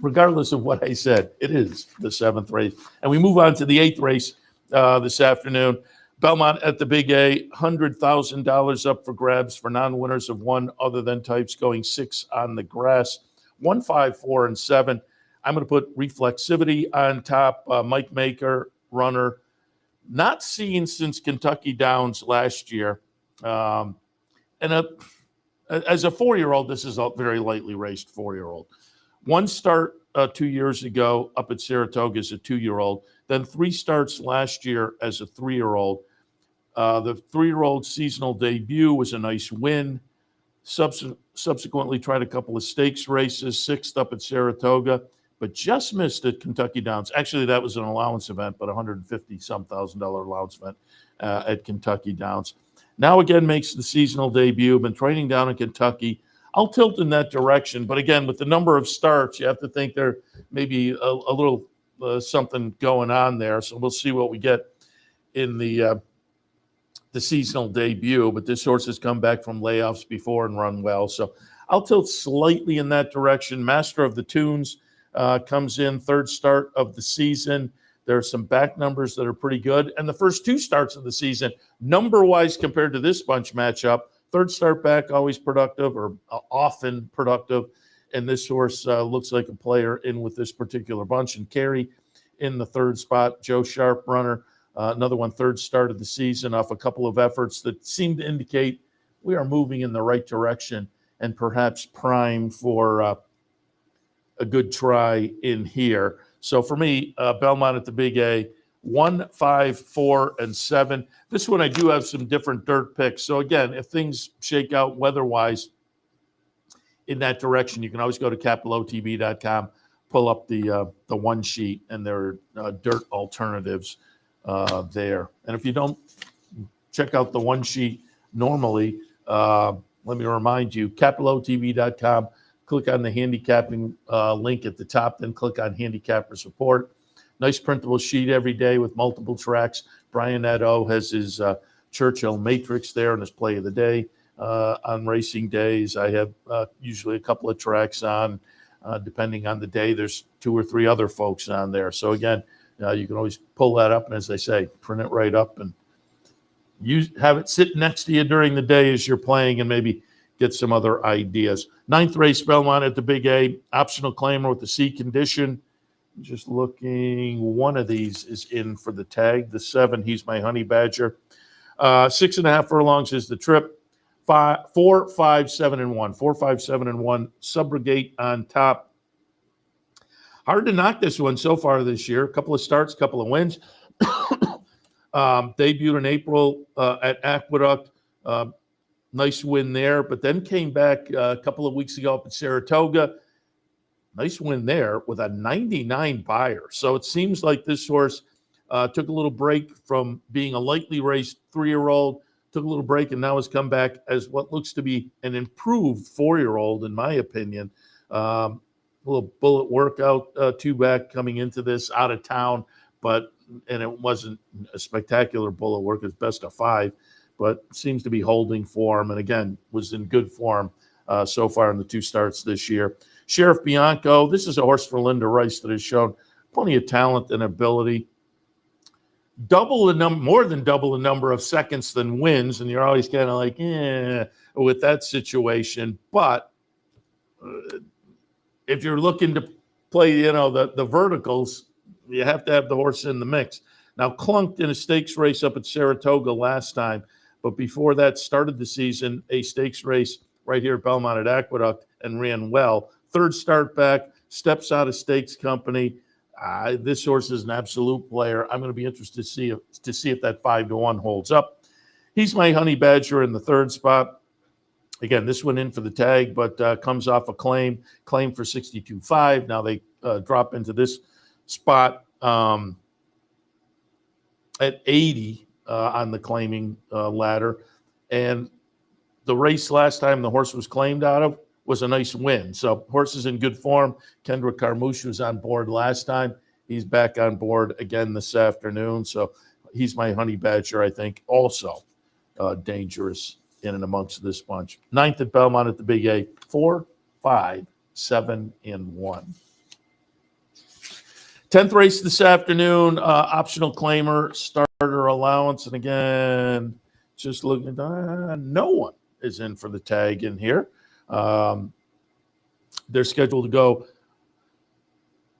Regardless of what I said, it is the 7th race. And we move on to the 8th race this afternoon. Belmont at the Big A, $100,000 up for grabs for non-winners of 1 other than types, going 6 on the grass. 1, 5, 4, and 7. I'm going to put Reflexivity on top. Mike Maker, runner, not seen since Kentucky Downs last year. As a 4-year-old, this is a very lightly raced 4-year-old. 1 start 2 years ago up at Saratoga as a 2-year-old, then 3 starts last year as a 3-year-old. The 3-year-old seasonal debut was a nice win. Subsequently tried a couple of stakes races, 6th up at Saratoga, but just missed at Kentucky Downs. Actually, that was an allowance event, but $150,000 allowance event at Kentucky Downs. Now again makes the seasonal debut, been training down in Kentucky. I'll tilt in that direction, but again, with the number of starts, you have to think there may be a little something going on there. So we'll see what we get in the seasonal debut. But this horse has come back from layoffs before and run well. So I'll tilt slightly in that direction. Master of the Tunes comes in 3rd start of the season. There are some back numbers that are pretty good. And the first 2 starts of the season, number-wise compared to this bunch matchup, 3rd start back, always productive or often productive. And this horse looks like a player in with this particular bunch. And Carey in the 3rd spot, Joe Sharp runner, another one 3rd start of the season off a couple of efforts that seem to indicate we are moving in the right direction and perhaps primed for a good try in here. So for me, Belmont at the Big A, 1, 5, 4, and 7. This one I do have some different dirt picks. So again, if things shake out weather-wise in that direction, you can always go to CapitolOTB.com, pull up the one sheet, and there are dirt alternatives there. And if you don't check out the one sheet normally, let me remind you, capilotv.com. Click on the handicapping link at the top, then click on Handicappers Report. Nice printable sheet every day with multiple tracks. Brian Edo has his Churchill Matrix there and his play of the day. On racing days, I have usually a couple of tracks on. Depending on the day, there's 2 or 3 other folks on there. So again, you can always pull that up, and as I say, print it right up and have it sit next to you during the day as you're playing, and maybe get some other ideas. 9th race, Belmont at the Big A. Optional claimer with the C condition. Just looking, one of these is in for the tag. The 7, He's My Honey Badger. 6.5 furlongs is the trip. 4, 5, 7, and 1. 4, 5, 7, and 1. Subrogate on top. Hard to knock this one so far this year. A couple of starts, couple of wins. Debuted in April at Aqueduct. Nice win there, but then came back a couple of weeks ago up at Saratoga. Nice win there with a 99 buyer. So it seems like this horse took a little break from being a lightly raced 3-year-old, took a little break, and now has come back as what looks to be an improved 4-year-old, in my opinion. A little bullet workout, 2-back coming into this, out of town, and it wasn't a spectacular bullet work. It's best of 5. But seems to be holding form, and again, was in good form so far in the 2 starts this year. Sheriff Bianco, this is a horse for Linda Rice that has shown plenty of talent and ability. More than double the number of seconds than wins, and you're always kind of like, with that situation. But if you're looking to play, the verticals, you have to have the horse in the mix. Now, clunked in a stakes race up at Saratoga last time. But before that, started the season, a stakes race right here at Belmont at Aqueduct, and ran well. 3rd start back, steps out of stakes company. This horse is an absolute player. I'm going to be interested to see if that 5-1 holds up. He's My Honey Badger in the 3rd spot. Again, this went in for the tag, but comes off a claim for 62.5. Now they drop into this spot at 80. On the claiming ladder. And the race last time the horse was claimed out of was a nice win. So horse is in good form. Kendrick Carmouche was on board last time. He's back on board again this afternoon. So He's My Honey Badger, I think, also dangerous in and amongst this bunch. 9th at Belmont at the Big A. 4, 5, 7, and 1. 10th race this afternoon, optional claimer, starter allowance. And again, just looking at no one is in for the tag in here. They're scheduled to go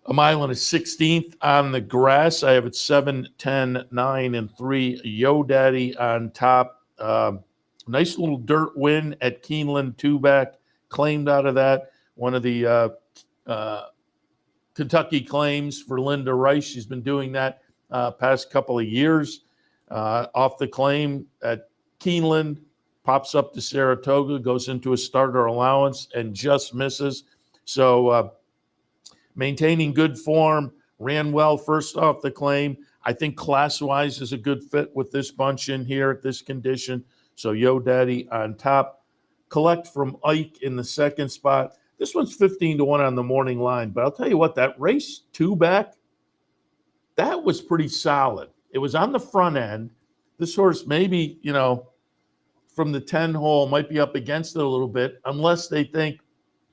a mile and a 16th on the grass. I have it 7, 10, 9, and 3. Yo Daddy on top. Nice little dirt win at Keeneland, 2-back, claimed out of that. One of the Kentucky claims for Linda Rice. She's been doing that past couple of years. Off the claim at Keeneland, pops up to Saratoga, goes into a starter allowance, and just misses. So maintaining good form, ran well first off the claim. I think class-wise is a good fit with this bunch in here at this condition. So Yo Daddy on top. Collect from Ike in the 2nd spot. This one's 15-1 on the morning line, but I'll tell you what, that race 2-back, that was pretty solid. It was on the front end. This horse maybe, from the 10 hole might be up against it a little bit, unless they think,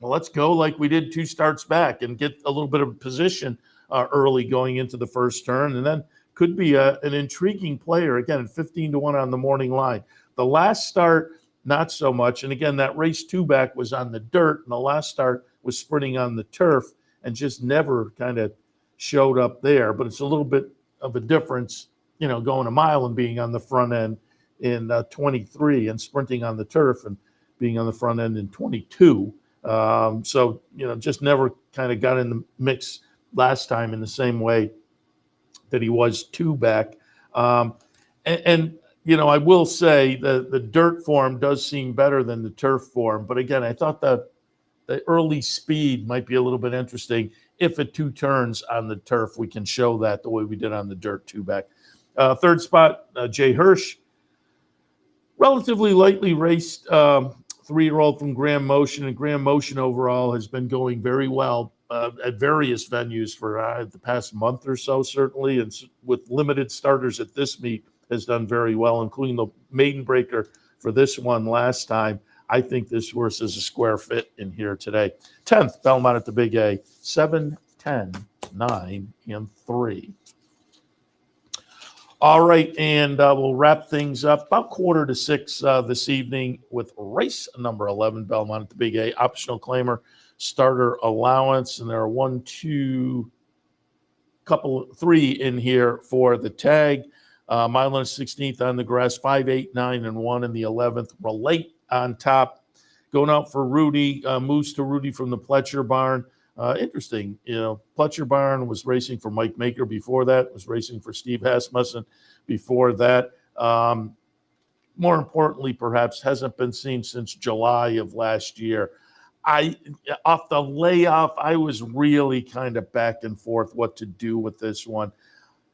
well, let's go like we did 2 starts back and get a little bit of position early going into the first turn, and then could be an intriguing player, again, at 15-1 on the morning line. The last start, not so much. And again, that race 2-back was on the dirt, and the last start was sprinting on the turf and just never kind of showed up there. But it's a little bit of a difference, going a mile and being on the front end in 23 and sprinting on the turf and being on the front end in 22. So, just never kind of got in the mix last time in the same way that he was 2-back. I will say the dirt form does seem better than the turf form. But again, I thought the the early speed might be a little bit interesting. If at 2 turns on the turf, we can show that the way we did on the dirt 2-back. Third spot, Jay Hirsch. Relatively lightly raced 3-year-old from Graham Motion, and Graham Motion overall has been going very well at various venues for the past month or so, certainly, and with limited starters at this meet has done very well, including the maiden breaker for this one last time. I think this horse is a square fit in here today. 10th, Belmont at the Big A, 7, 10, 9, and 3. All right, and we'll wrap things up about 5:45 this evening with race number 11, Belmont at the Big A, optional claimer, starter allowance, and there are 3 in here for the tag. Mile and 16th on the grass, 5, 8, 9, and 1 in the 11th. Relate on top, going out for Rudy, moves to Rudy from the Pletcher barn. Interesting, Pletcher barn was racing for Mike Maker before that, was racing for Steve Hasmussen before that. More importantly, perhaps, hasn't been seen since July of last year. Off the layoff, I was really kind of back and forth what to do with this one.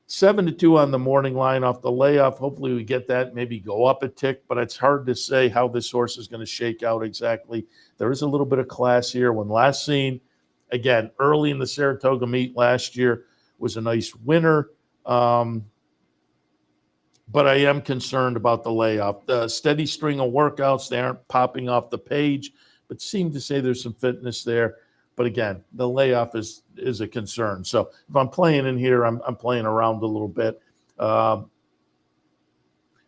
7-2 on the morning line off the layoff. Hopefully we get that, maybe go up a tick, but it's hard to say how this horse is going to shake out exactly. There is a little bit of class here. When last seen, again, early in the Saratoga meet last year, was a nice winner. But I am concerned about the layoff. The steady string of workouts, they aren't popping off the page, but seem to say there's some fitness there. But again, the layoff is a concern. So if I'm playing in here, I'm playing around a little bit.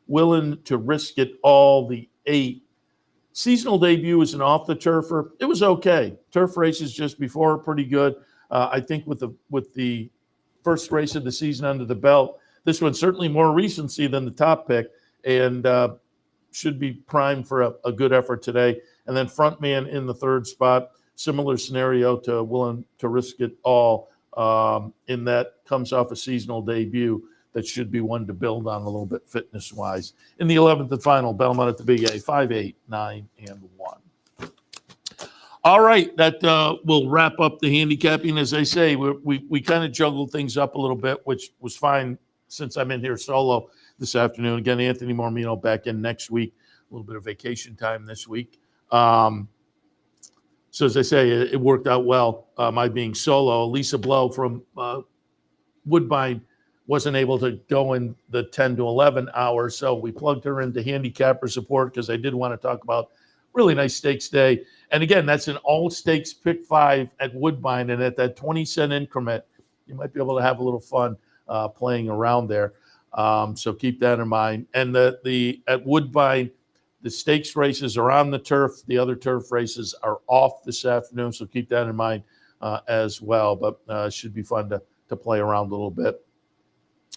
Willing to risk it all, the 8. Seasonal debut is an off-the-turfer. It was okay. Turf races just before are pretty good. I think with the first race of the season under the belt, this one's certainly more recency than the top pick, and should be primed for a good effort today. And then Frontman in the 3rd spot. Similar scenario to Willing to Risk It All, in that comes off a seasonal debut that should be one to build on a little bit fitness-wise. In the 11th and final, Belmont at the Big A, 5, 8, 9, and 1. All right, that will wrap up the handicapping. As I say, we kind of juggled things up a little bit, which was fine since I'm in here solo this afternoon. Again, Anthony Mormino back in next week. A little bit of vacation time this week. So as I say, it worked out well, my being solo. Elissa Blowe from Woodbine wasn't able to go in the 10 to 11 hours, so we plugged her into Handicappers Report because I did want to talk about really nice stakes day. And again, that's an all-stakes pick 5 at Woodbine, and at that 20-cent increment, you might be able to have a little fun playing around there. So keep that in mind. And at Woodbine, the stakes races are on the turf. The other turf races are off this afternoon, so keep that in mind as well. But it should be fun to play around a little bit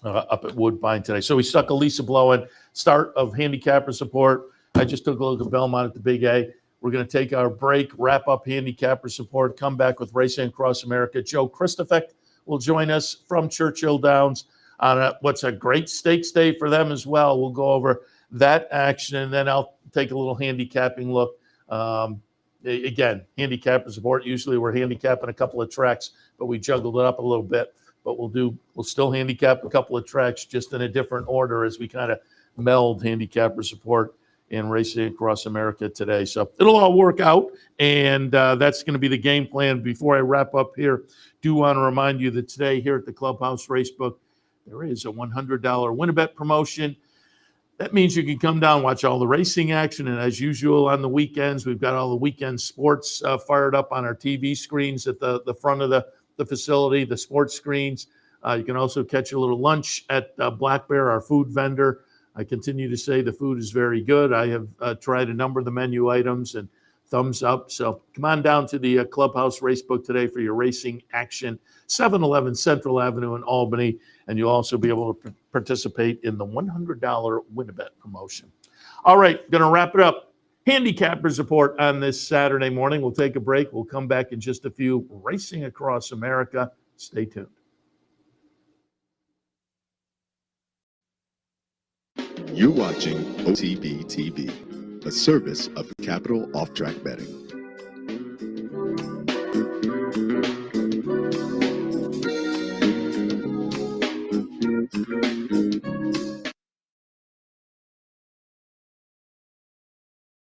up at Woodbine today. So we stuck Elissa Blowe in. Start of Handicappers Report. I just took a look at Belmont at the Big A. We're going to take our break, wrap up Handicappers Report, come back with Racing Across America. Joe Christofek will join us from Churchill Downs on what's a great stakes day for them as well. We'll go over that action, and then I'll take a little handicapping look. Again, Handicappers Report. Usually we're handicapping a couple of tracks, but we juggled it up a little bit. But we'll still handicap a couple of tracks just in a different order as we kind of meld Handicappers Report and Racing Across America today. So it'll all work out, and that's going to be the game plan. Before I wrap up here, do want to remind you that today here at the Clubhouse Racebook, there is a $100 win-a-bet promotion. That means you can come down, watch all the racing action, and as usual on the weekends, we've got all the weekend sports fired up on our TV screens at the front of the facility, the sports screens. You can also catch a little lunch at Black Bear, our food vendor. I continue to say the food is very good. I have tried a number of the menu items, and thumbs up. So come on down to the Clubhouse Racebook today for your racing action, 711 Central Avenue in Albany, and you'll also be able to participate in the $100 win-a-bet promotion. All right, going to wrap it up. Handicappers Report on this Saturday morning. We'll take a break. We'll come back in just a few. Racing Across America. Stay tuned. You're watching OTB TV, a service of Capital Off Track Betting.